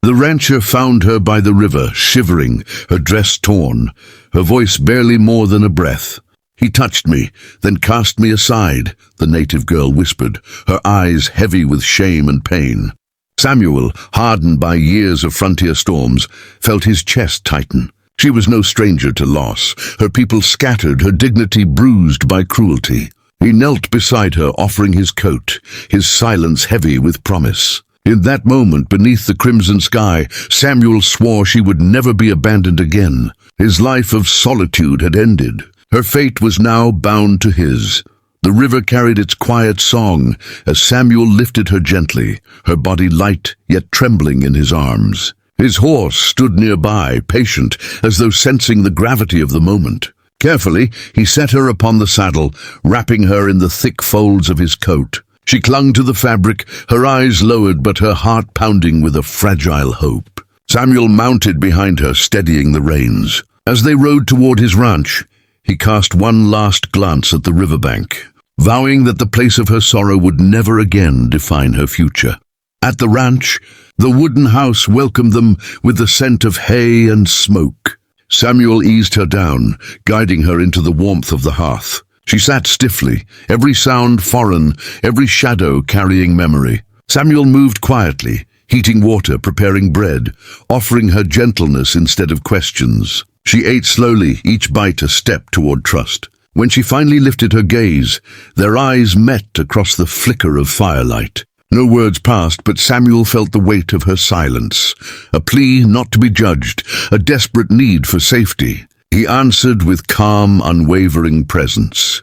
The rancher found her by the river, shivering, her dress torn, her voice barely more than a breath. "He touched me, then cast me aside," the native girl whispered, her eyes heavy with shame and pain. Samuel, hardened by years of frontier storms, felt his chest tighten. She was no stranger to loss, her people scattered, her dignity bruised by cruelty. He knelt beside her, offering his coat, his silence heavy with promise. In that moment, beneath the crimson sky, Samuel swore she would never be abandoned again. His life of solitude had ended. Her fate was now bound to his. The river carried its quiet song as Samuel lifted her gently, her body light yet trembling in his arms. His horse stood nearby, patient, as though sensing the gravity of the moment. Carefully, he set her upon the saddle, wrapping her in the thick folds of his coat. She clung to the fabric, her eyes lowered but her heart pounding with a fragile hope. Samuel mounted behind her, steadying the reins. As they rode toward his ranch, he cast one last glance at the riverbank, vowing that the place of her sorrow would never again define her future. At the ranch, the wooden house welcomed them with the scent of hay and smoke. Samuel eased her down, guiding her into the warmth of the hearth. She sat stiffly, every sound foreign, every shadow carrying memory. Samuel moved quietly, heating water, preparing bread, offering her gentleness instead of questions. She ate slowly, each bite a step toward trust. When she finally lifted her gaze, their eyes met across the flicker of firelight. No words passed, but Samuel felt the weight of her silence, a plea not to be judged, a desperate need for safety. He answered with calm, unwavering presence.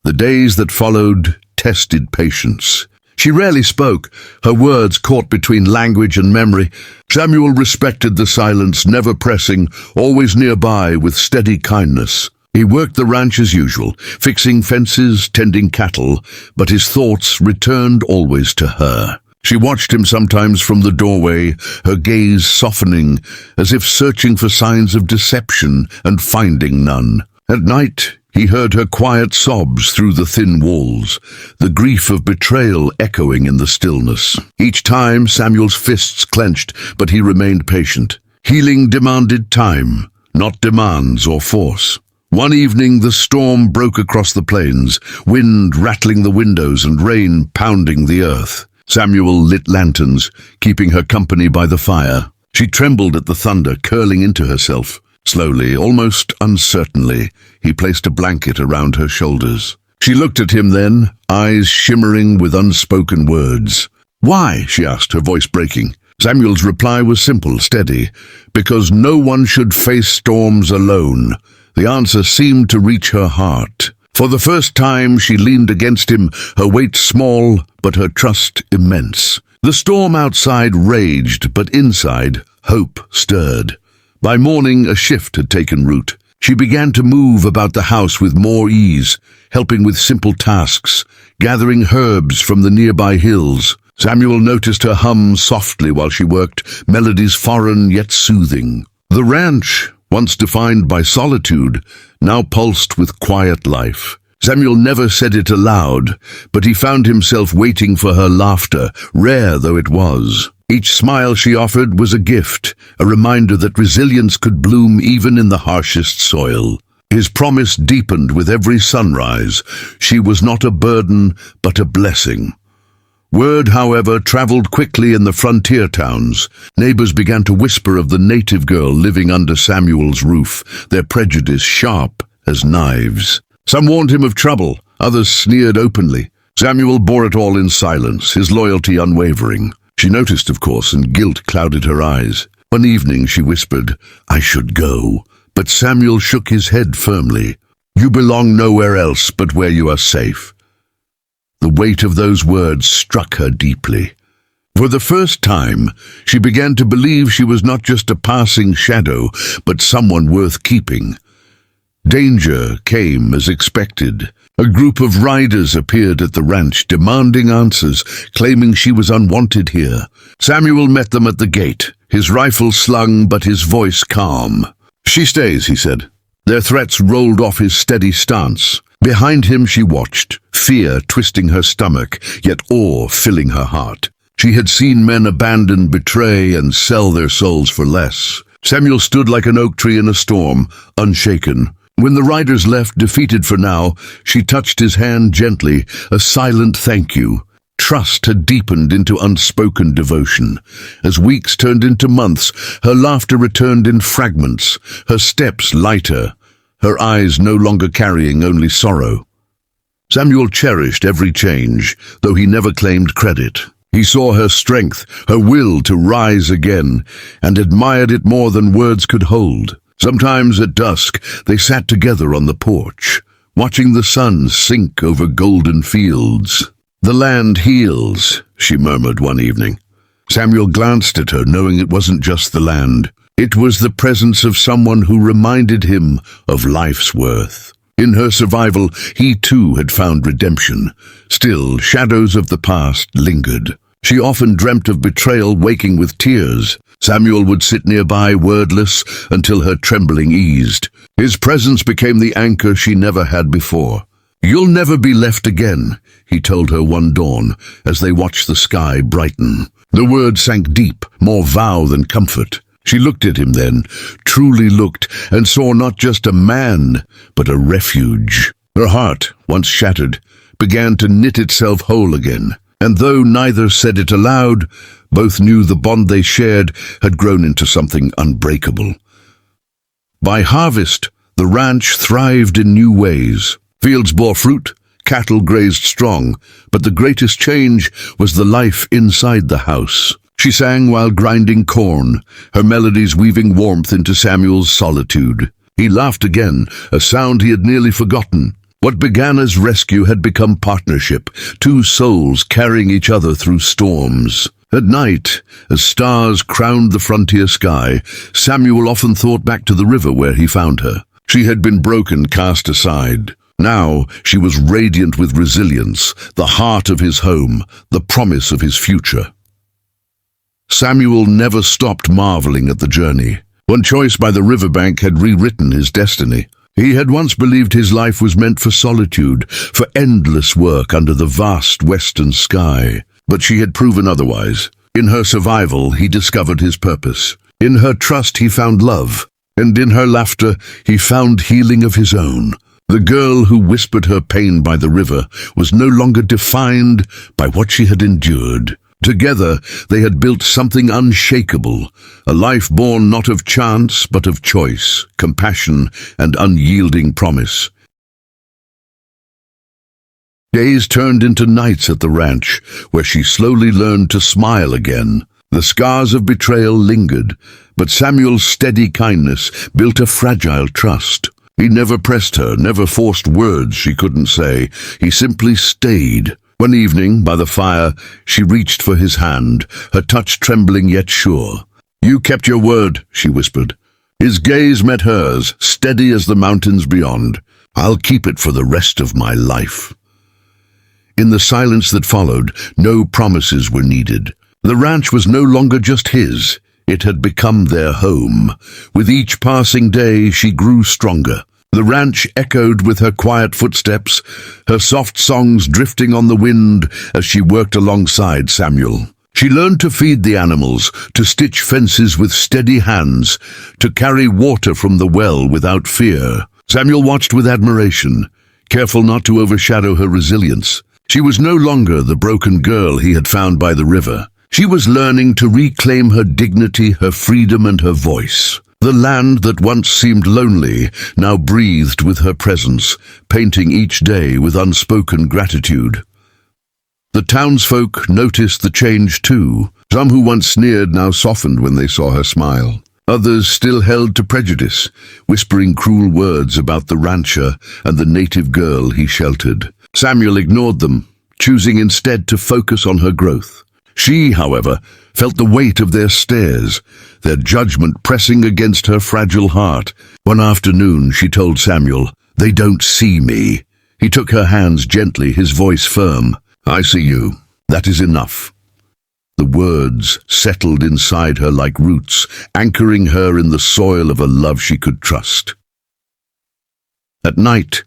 The days that followed tested patience. She rarely spoke, her words caught between language and memory. Samuel respected the silence, never pressing, always nearby with steady kindness. He worked the ranch as usual, fixing fences, tending cattle, but his thoughts returned always to her. She watched him sometimes from the doorway, her gaze softening, as if searching for signs of deception and finding none. At night, he heard her quiet sobs through the thin walls, the grief of betrayal echoing in the stillness. Each time, Samuel's fists clenched, but he remained patient. Healing demanded time, not demands or force. One evening, the storm broke across the plains, wind rattling the windows and rain pounding the earth. Samuel lit lanterns, keeping her company by the fire. She trembled at the thunder, curling into herself. Slowly, almost uncertainly, he placed a blanket around her shoulders. She looked at him then, eyes shimmering with unspoken words. "Why?" she asked, her voice breaking. Samuel's reply was simple, steady. "Because no one should face storms alone." The answer seemed to reach her heart. For the first time, she leaned against him, her weight small, but her trust immense. The storm outside raged, but inside, hope stirred. By morning, a shift had taken root. She began to move about the house with more ease, helping with simple tasks, gathering herbs from the nearby hills. Samuel noticed her hum softly while she worked, melodies foreign yet soothing. The ranch, once defined by solitude, now pulsed with quiet life. Samuel never said it aloud, but he found himself waiting for her laughter, rare though it was. Each smile she offered was a gift, a reminder that resilience could bloom even in the harshest soil. His promise deepened with every sunrise. She was not a burden, but a blessing. Word, however, traveled quickly in the frontier towns. Neighbors began to whisper of the native girl living under Samuel's roof, their prejudice sharp as knives. Some warned him of trouble, others sneered openly. Samuel bore it all in silence, his loyalty unwavering. She noticed, of course, and guilt clouded her eyes. One evening she whispered, "I should go," but Samuel shook his head firmly. "You belong nowhere else but where you are safe." The weight of those words struck her deeply. For the first time, she began to believe she was not just a passing shadow, but someone worth keeping. Danger came as expected. A group of riders appeared at the ranch, demanding answers, claiming she was unwanted here. Samuel met them at the gate, his rifle slung but his voice calm. "She stays," he said. Their threats rolled off his steady stance. Behind him she watched, fear twisting her stomach, yet awe filling her heart. She had seen men abandon, betray, and sell their souls for less. Samuel stood like an oak tree in a storm, unshaken. When the riders left, defeated for now, she touched his hand gently, a silent thank you. Trust had deepened into unspoken devotion. As weeks turned into months, her laughter returned in fragments, her steps lighter, her eyes no longer carrying only sorrow. Samuel cherished every change, though he never claimed credit. He saw her strength, her will to rise again, and admired it more than words could hold. Sometimes at dusk, they sat together on the porch, watching the sun sink over golden fields. "The land heals," she murmured one evening. Samuel glanced at her, knowing it wasn't just the land. It was the presence of someone who reminded him of life's worth. In her survival, he too had found redemption. Still, shadows of the past lingered. She often dreamt of betrayal, waking with tears. Samuel would sit nearby, wordless, until her trembling eased. His presence became the anchor she never had before. "You'll never be left again," he told her one dawn, as they watched the sky brighten. The words sank deep, more vow than comfort. She looked at him then, truly looked, and saw not just a man, but a refuge. Her heart, once shattered, began to knit itself whole again. And though neither said it aloud, both knew the bond they shared had grown into something unbreakable. By harvest, the ranch thrived in new ways. Fields bore fruit, cattle grazed strong, but the greatest change was the life inside the house. She sang while grinding corn, her melodies weaving warmth into Samuel's solitude. He laughed again, a sound he had nearly forgotten. What began as rescue had become partnership, two souls carrying each other through storms. At night, as stars crowned the frontier sky, Samuel often thought back to the river where he found her. She had been broken, cast aside. Now she was radiant with resilience, the heart of his home, the promise of his future. Samuel never stopped marveling at the journey. One choice by the riverbank had rewritten his destiny. He had once believed his life was meant for solitude, for endless work under the vast western sky. But she had proven otherwise. In her survival, he discovered his purpose. In her trust, he found love. And in her laughter, he found healing of his own. The girl who whispered her pain by the river was no longer defined by what she had endured. Together, they had built something unshakable, a life born not of chance, but of choice, compassion, and unyielding promise. Days turned into nights at the ranch, where she slowly learned to smile again. The scars of betrayal lingered, but Samuel's steady kindness built a fragile trust. He never pressed her, never forced words she couldn't say. He simply stayed. One evening, by the fire, she reached for his hand, her touch trembling yet sure. "You kept your word," she whispered. His gaze met hers, steady as the mountains beyond. "I'll keep it for the rest of my life." In the silence that followed, no promises were needed. The ranch was no longer just his. It had become their home. With each passing day, she grew stronger. The ranch echoed with her quiet footsteps, her soft songs drifting on the wind as she worked alongside Samuel. She learned to feed the animals, to stitch fences with steady hands, to carry water from the well without fear. Samuel watched with admiration, careful not to overshadow her resilience. She was no longer the broken girl he had found by the river. She was learning to reclaim her dignity, her freedom, and her voice. The land that once seemed lonely now breathed with her presence, painting each day with unspoken gratitude. The townsfolk noticed the change too. Some who once sneered now softened when they saw her smile. Others still held to prejudice, whispering cruel words about the rancher and the native girl he sheltered. Samuel ignored them, choosing instead to focus on her growth. She, however, felt the weight of their stares, their judgment pressing against her fragile heart. One afternoon, she told Samuel, "They don't see me." He took her hands gently, his voice firm. "I see you. That is enough." The words settled inside her like roots, anchoring her in the soil of a love she could trust. At night,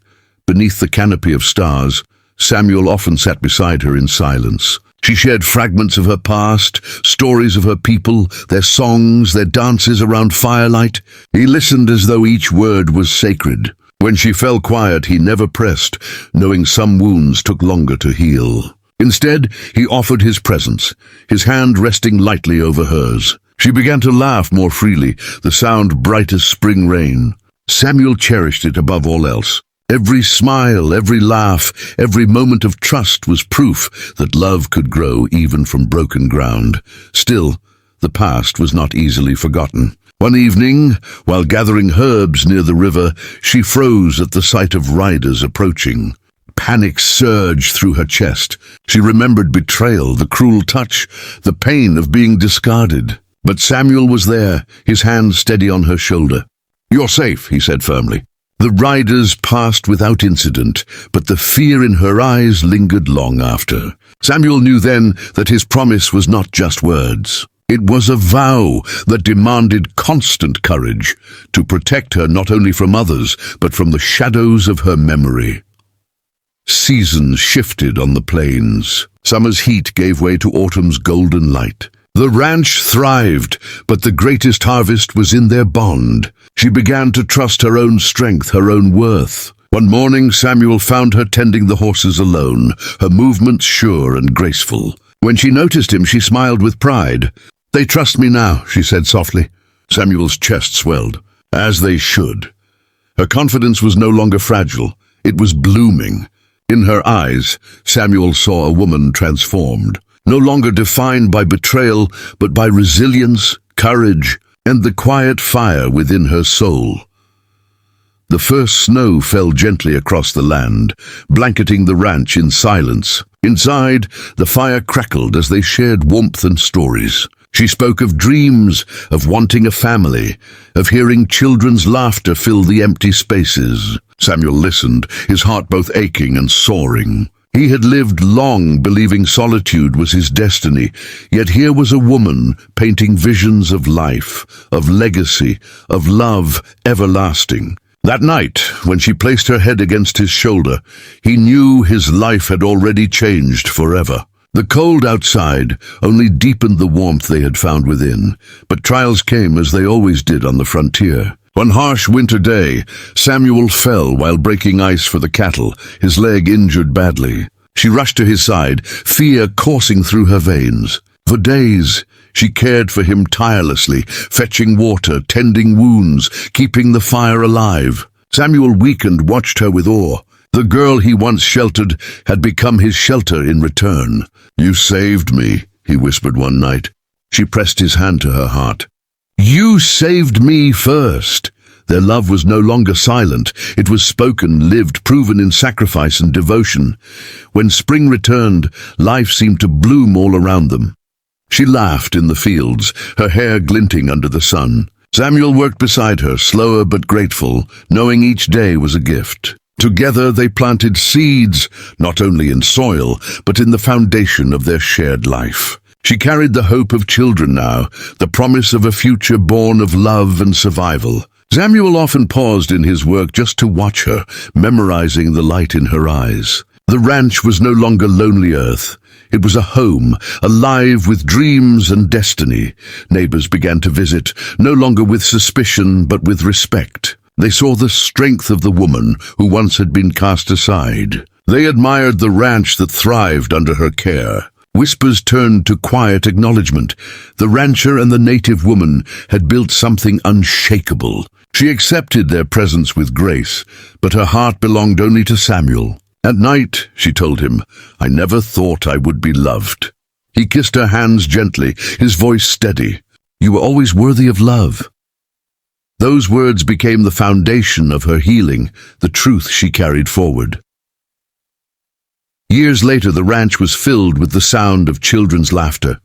beneath the canopy of stars, Samuel often sat beside her in silence. She shared fragments of her past, stories of her people, their songs, their dances around firelight. He listened as though each word was sacred. When she fell quiet, he never pressed, knowing some wounds took longer to heal. Instead, he offered his presence, his hand resting lightly over hers. She began to laugh more freely, the sound bright as spring rain. Samuel cherished it above all else. Every smile, every laugh, every moment of trust was proof that love could grow even from broken ground. Still, the past was not easily forgotten. One evening, while gathering herbs near the river, she froze at the sight of riders approaching. Panic surged through her chest. She remembered betrayal, the cruel touch, the pain of being discarded. But Samuel was there, his hand steady on her shoulder. "You're safe," he said firmly. The riders passed without incident, but the fear in her eyes lingered long after. Samuel knew then that his promise was not just words. It was a vow that demanded constant courage to protect her not only from others, but from the shadows of her memory. Seasons shifted on the plains. Summer's heat gave way to autumn's golden light. The ranch thrived, but the greatest harvest was in their bond. She began to trust her own strength, her own worth. One morning, Samuel found her tending the horses alone, her movements sure and graceful. When she noticed him, she smiled with pride. "They trust me now," she said softly. Samuel's chest swelled, as they should. Her confidence was no longer fragile. It was blooming. In her eyes, Samuel saw a woman transformed. No longer defined by betrayal, but by resilience, courage, and the quiet fire within her soul. The first snow fell gently across the land, blanketing the ranch in silence. Inside, the fire crackled as they shared warmth and stories. She spoke of dreams, of wanting a family, of hearing children's laughter fill the empty spaces. Samuel listened, his heart both aching and soaring. He had lived long believing solitude was his destiny, yet here was a woman painting visions of life, of legacy, of love everlasting. That night, when she placed her head against his shoulder, he knew his life had already changed forever. The cold outside only deepened the warmth they had found within, but trials came as they always did on the frontier. One harsh winter day, Samuel fell while breaking ice for the cattle, his leg injured badly. She rushed to his side, fear coursing through her veins. For days, she cared for him tirelessly, fetching water, tending wounds, keeping the fire alive. Samuel, weakened, watched her with awe. The girl he once sheltered had become his shelter in return. "You saved me," he whispered one night. She pressed his hand to her heart. "You saved me first." Their love was no longer silent. It was spoken, lived, proven in sacrifice and devotion. When spring returned, life seemed to bloom all around them. She laughed in the fields, her hair glinting under the sun. Samuel worked beside her, slower but grateful, knowing each day was a gift. Together they planted seeds, not only in soil, but in the foundation of their shared life. She carried the hope of children now, the promise of a future born of love and survival. Samuel often paused in his work just to watch her, memorizing the light in her eyes. The ranch was no longer lonely earth. It was a home, alive with dreams and destiny. Neighbors began to visit, no longer with suspicion but with respect. They saw the strength of the woman who once had been cast aside. They admired the ranch that thrived under her care. Whispers turned to quiet acknowledgement. The rancher and the native woman had built something unshakable. She accepted their presence with grace, but her heart belonged only to Samuel. At night, she told him, "I never thought I would be loved." He kissed her hands gently, his voice steady. "You were always worthy of love." Those words became the foundation of her healing, the truth she carried forward. Years later, the ranch was filled with the sound of children's laughter.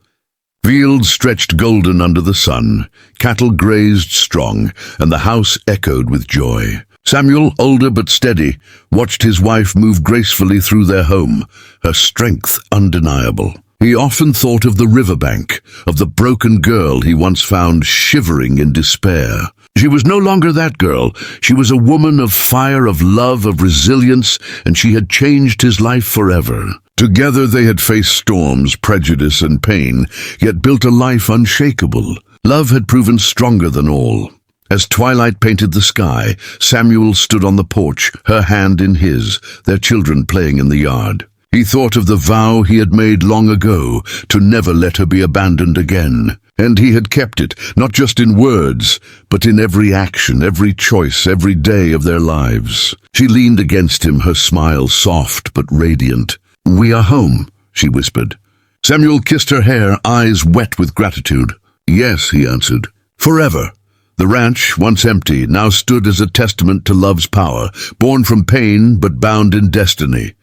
Fields stretched golden under the sun, cattle grazed strong, and the house echoed with joy. Samuel, older but steady, watched his wife move gracefully through their home, her strength undeniable. He often thought of the riverbank, of the broken girl he once found shivering in despair. She was no longer that girl. She was a woman of fire, of love, of resilience, and she had changed his life forever. Together they had faced storms, prejudice, and pain, yet built a life unshakable. Love had proven stronger than all. As twilight painted the sky, Samuel stood on the porch, her hand in his, their children playing in the yard. He thought of the vow he had made long ago, to never let her be abandoned again. And he had kept it, not just in words, but in every action, every choice, every day of their lives. She leaned against him, her smile soft but radiant. "We are home," she whispered. Samuel kissed her hair, eyes wet with gratitude. "Yes," he answered. "Forever." The ranch, once empty, now stood as a testament to love's power, born from pain but bound in destiny.